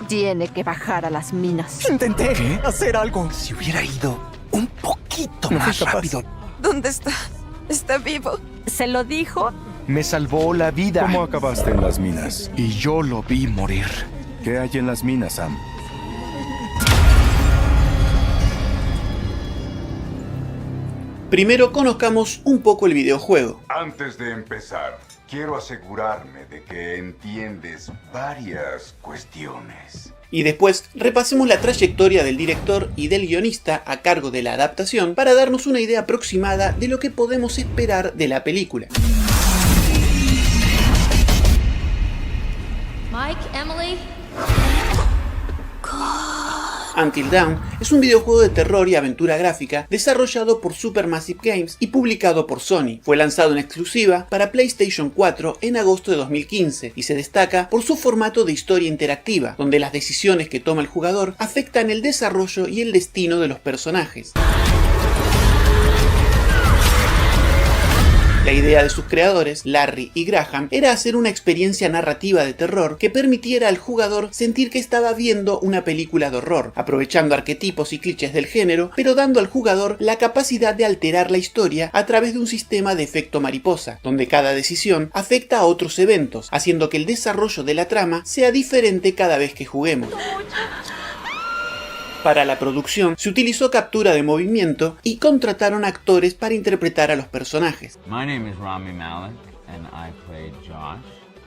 Tiene que bajar a las minas. Intenté hacer algo. Si hubiera ido un poquito No más fui capaz. rápido. ¿Dónde está? ¿Está vivo? ¿Se lo dijo? Me salvó la vida. ¿Cómo acabaste en las minas? Y yo lo vi morir. ¿Qué hay en las minas, Sam? Primero conozcamos un poco el videojuego. Antes de empezar, quiero asegurarme de que entiendes varias cuestiones. Y después repasemos la trayectoria del director y del guionista a cargo de la adaptación para darnos una idea aproximada de lo que podemos esperar de la película. Mike, Emily. Until Dawn es un videojuego de terror y aventura gráfica desarrollado por Supermassive Games y publicado por Sony. Fue lanzado en exclusiva para PlayStation 4 en agosto de 2015 y se destaca por su formato de historia interactiva, donde las decisiones que toma el jugador afectan el desarrollo y el destino de los personajes. La idea de sus creadores, Larry y Graham, era hacer una experiencia narrativa de terror que permitiera al jugador sentir que estaba viendo una película de horror, aprovechando arquetipos y clichés del género, pero dando al jugador la capacidad de alterar la historia a través de un sistema de efecto mariposa, donde cada decisión afecta a otros eventos, haciendo que el desarrollo de la trama sea diferente cada vez que juguemos. Para la producción se utilizó captura de movimiento y contrataron actores para interpretar a los personajes. My name is Rami Malek, and I played Josh.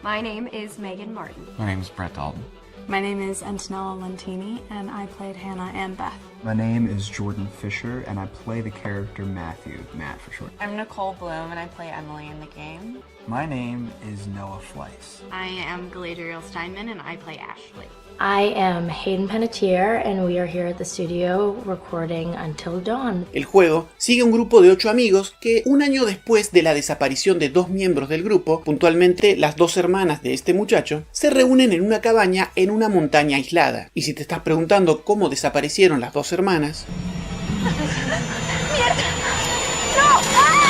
My name is Megan Martin. My name is Brett Dalton. My name is Antonella Lentini, and I played Hannah and Beth. My name is Jordan Fisher, and I play the character Matthew, Matt for short. I'm Nicole Bloom, and I play Emily in the game. My name is Noah Fleiss. I am Galadriel Steinman, and I play Ashley. I am Hayden Panettiere, and we are here at the studio recording Until Dawn. El juego sigue un grupo de 8 amigos que, un año después de la desaparición de 2 miembros del grupo, puntualmente las 2 hermanas de este muchacho, se reúnen en una cabaña en una montaña aislada. Y si te estás preguntando cómo desaparecieron las 2 hermanas... ¡Mierda! ¡No! ¡Ah!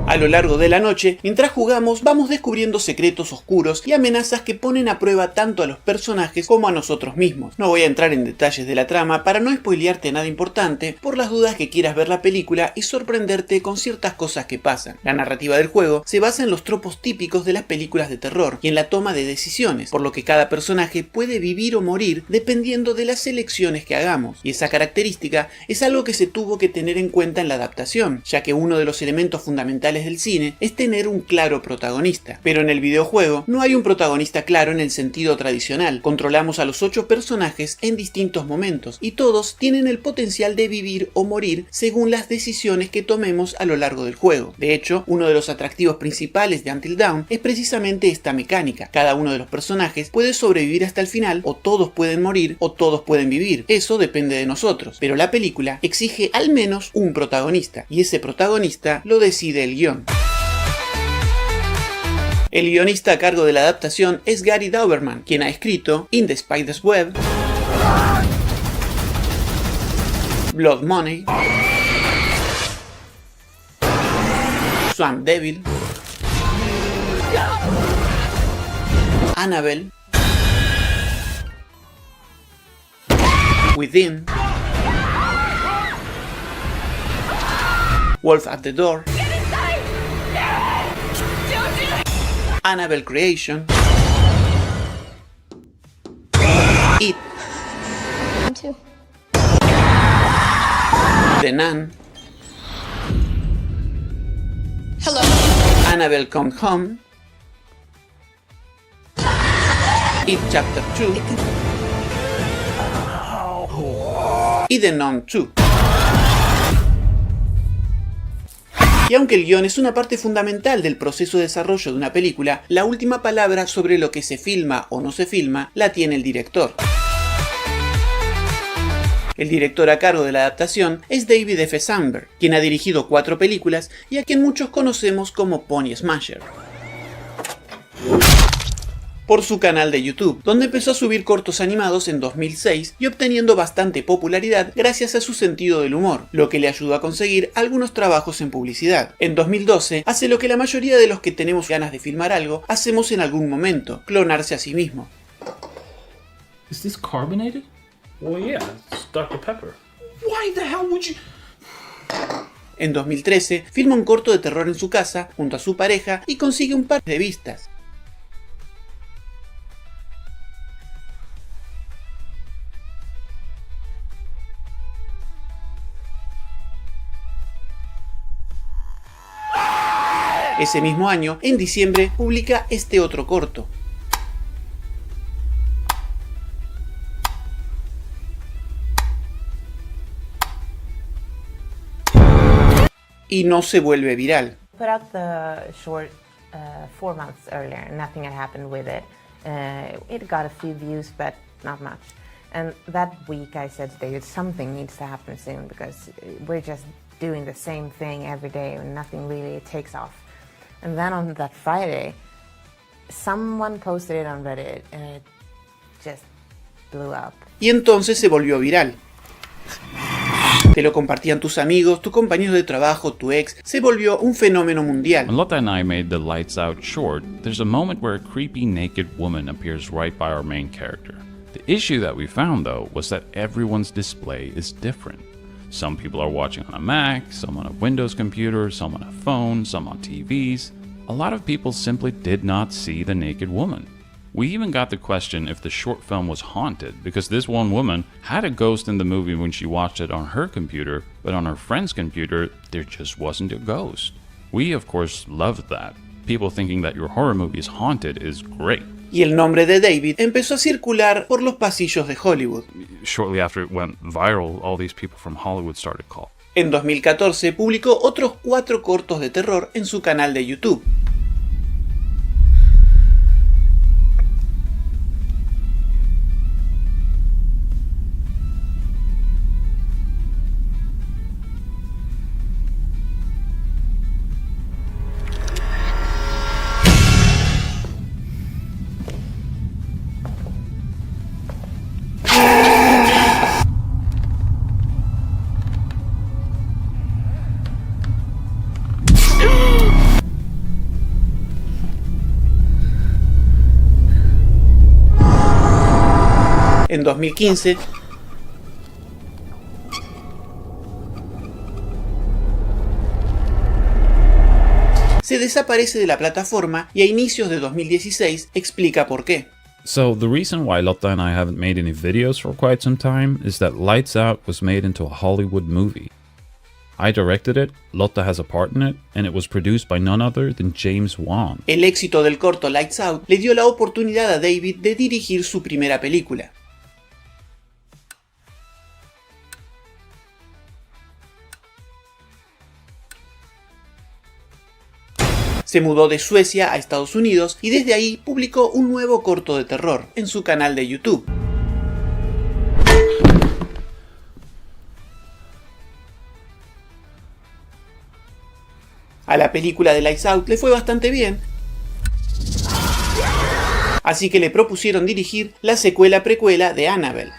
A lo largo de la noche, mientras jugamos, vamos descubriendo secretos oscuros y amenazas que ponen a prueba tanto a los personajes como a nosotros mismos. No voy a entrar en detalles de la trama para no spoilearte nada importante, por las dudas que quieras ver la película y sorprenderte con ciertas cosas que pasan. La narrativa del juego se basa en los tropos típicos de las películas de terror y en la toma de decisiones, por lo que cada personaje puede vivir o morir dependiendo de las elecciones que hagamos. Y esa característica es algo que se tuvo que tener en cuenta en la adaptación, ya que uno de los elementos fundamentales del cine es tener un claro protagonista. Pero en el videojuego no hay un protagonista claro en el sentido tradicional. Controlamos a los 8 personajes en distintos momentos y todos tienen el potencial de vivir o morir según las decisiones que tomemos a lo largo del juego. De hecho, uno de los atractivos principales de Until Dawn es precisamente esta mecánica. Cada uno de los personajes puede sobrevivir hasta el final, o todos pueden morir o todos pueden vivir. Eso depende de nosotros, pero la película exige al menos un protagonista, y ese protagonista lo decide el guión. El guionista a cargo de la adaptación es Gary Dauberman, quien ha escrito In the Spider's Web, Blood Money, Swamp Devil, Annabelle, Within, Wolf at the Door, Annabelle Creation, It, The Nun, Hello. Annabelle Come Home, It Chapter 2 y The Nun 2. Y aunque el guión es una parte fundamental del proceso de desarrollo de una película, la última palabra sobre lo que se filma o no se filma la tiene el director. El director a cargo de la adaptación es David F. Sandberg, quien ha dirigido 4 películas y a quien muchos conocemos como Pony Smasher. Por su canal de YouTube, donde empezó a subir cortos animados en 2006 y obteniendo bastante popularidad gracias a su sentido del humor, lo que le ayudó a conseguir algunos trabajos en publicidad. En 2012 hace lo que la mayoría de los que tenemos ganas de filmar algo hacemos en algún momento, clonarse a sí mismo. Is this carbonated? Well, yeah, it's Dr. Pepper. Why the hell would you... En 2013 filma un corto de terror en su casa junto a su pareja y consigue un par de vistas. Ese mismo año, en diciembre, publica este otro corto. Y no se vuelve viral. Put out the short 4 months earlier. Nothing had happened with it. It got a few views, but not much. And that week I said to David, something needs to happen soon because we're just doing the same thing every day and nothing really takes off. And then on that Friday, someone posted it on Reddit and it just blew up. Y entonces se volvió viral. Te lo compartían tus amigos, tus compañeros de trabajo, tu ex. Se volvió un fenómeno mundial. When Lotta and I made the Lights Out short, there's a moment where a creepy naked woman appears right by our main character. The issue that we found though was that everyone's display is different. Some people are watching on a Mac, some on a Windows computer, some on a phone, some on TVs. A lot of people simply did not see the naked woman. We even got the question if the short film was haunted because this one woman had a ghost in the movie when she watched it on her computer, but on her friend's computer, there just wasn't a ghost. We, of course, loved that. People thinking that your horror movie is haunted is great. Y el nombre de David empezó a circular por los pasillos de Hollywood. Shortly after it went viral, all these people from Hollywood started calling. En 2014 publicó otros 4 cortos de terror en su canal de YouTube. En 2015, se desaparece de la plataforma y a inicios de 2016 explica por qué. So the reason why Lotta and I haven't made any videos for quite some time is that Lights Out was made into a Hollywood movie. I directed it, Lotta has a part in it, and it was produced by none other than James Wan. El éxito del corto Lights Out le dio la oportunidad a David de dirigir su primera película. Se mudó de Suecia a Estados Unidos y desde ahí publicó un nuevo corto de terror en su canal de YouTube. A la película de Lights Out le fue bastante bien, así que le propusieron dirigir la secuela precuela de Annabelle.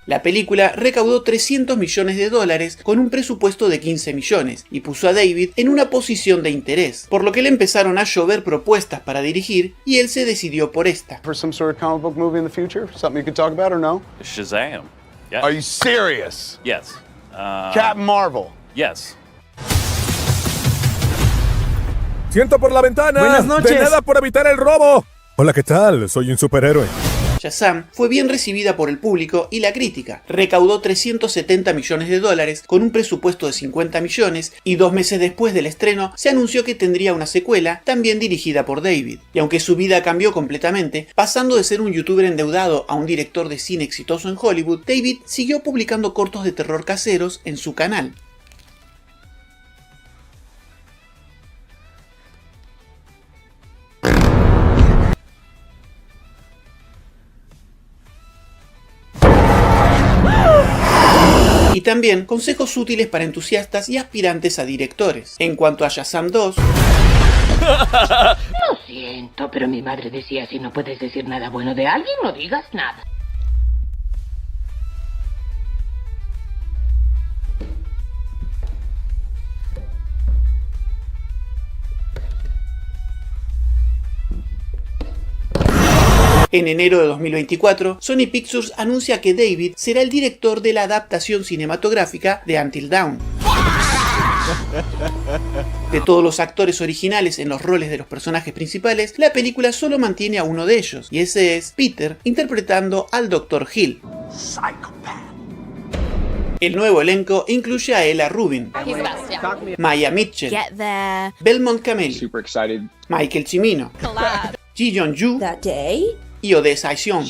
La película recaudó $300 millones con un presupuesto de 15 millones y puso a David en una posición de interés, por lo que le empezaron a llover propuestas para dirigir y él se decidió por esta. For some sort of comic book movie in the future? Something you could talk about or no? Shazam. Yes. Are you serious? Yes. Captain Marvel. Yes. ¡Siento por la ventana! ¡Buenas noches! ¡De nada por evitar el robo! Hola, ¿qué tal? Soy un superhéroe. Shazam fue bien recibida por el público y la crítica. Recaudó $370 millones con un presupuesto de 50 millones y 2 meses después del estreno se anunció que tendría una secuela también dirigida por David. Y aunque su vida cambió completamente, pasando de ser un youtuber endeudado a un director de cine exitoso en Hollywood, David siguió publicando cortos de terror caseros en su canal. también consejos útiles para entusiastas y aspirantes a directores. En cuanto a Shazam 2... Lo siento, pero mi madre decía, si no puedes decir nada bueno de alguien, no digas nada. En enero de 2024, Sony Pictures anuncia que David será el director de la adaptación cinematográfica de Until Dawn. De todos los actores originales en los roles de los personajes principales, la película solo mantiene a uno de ellos, y ese es Peter, interpretando al Dr. Hill. El nuevo elenco incluye a Ella Rubin, Maya Mitchell, Belmont Cameli, Michael Cimino, Ji Yeon-ju y Odessa Ision.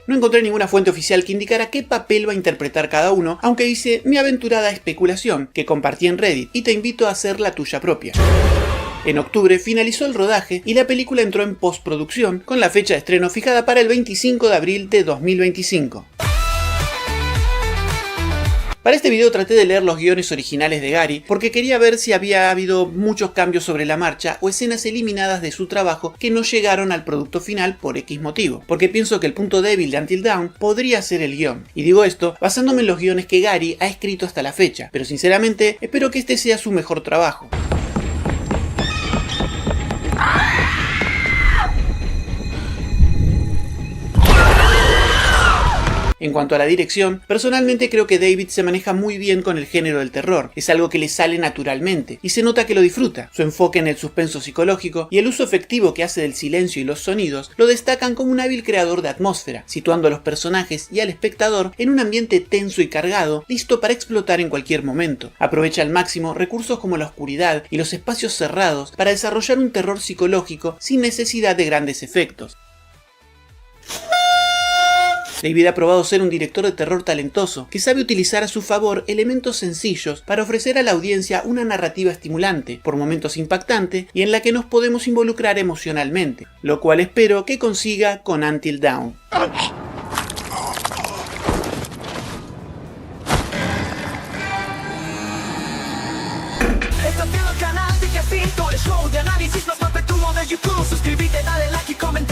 No encontré ninguna fuente oficial que indicara qué papel va a interpretar cada uno, aunque hice mi aventurada especulación que compartí en Reddit y te invito a hacer la tuya propia. En octubre finalizó el rodaje y la película entró en postproducción con la fecha de estreno fijada para el 25 de abril de 2025. Para este video traté de leer los guiones originales de Gary porque quería ver si había habido muchos cambios sobre la marcha o escenas eliminadas de su trabajo que no llegaron al producto final por X motivo, porque pienso que el punto débil de Until Dawn podría ser el guión, y digo esto basándome en los guiones que Gary ha escrito hasta la fecha, pero sinceramente espero que este sea su mejor trabajo. En cuanto a la dirección, personalmente creo que David se maneja muy bien con el género del terror, es algo que le sale naturalmente, y se nota que lo disfruta. Su enfoque en el suspenso psicológico y el uso efectivo que hace del silencio y los sonidos lo destacan como un hábil creador de atmósfera, situando a los personajes y al espectador en un ambiente tenso y cargado, listo para explotar en cualquier momento. Aprovecha al máximo recursos como la oscuridad y los espacios cerrados para desarrollar un terror psicológico sin necesidad de grandes efectos. David ha probado ser un director de terror talentoso, que sabe utilizar a su favor elementos sencillos para ofrecer a la audiencia una narrativa estimulante, por momentos impactante y en la que nos podemos involucrar emocionalmente, lo cual espero que consiga con Until Dawn. Estás viendo el canal de Jacinto, el show de análisis más perpetuo de YouTube. Suscríbete, dale like y comenta.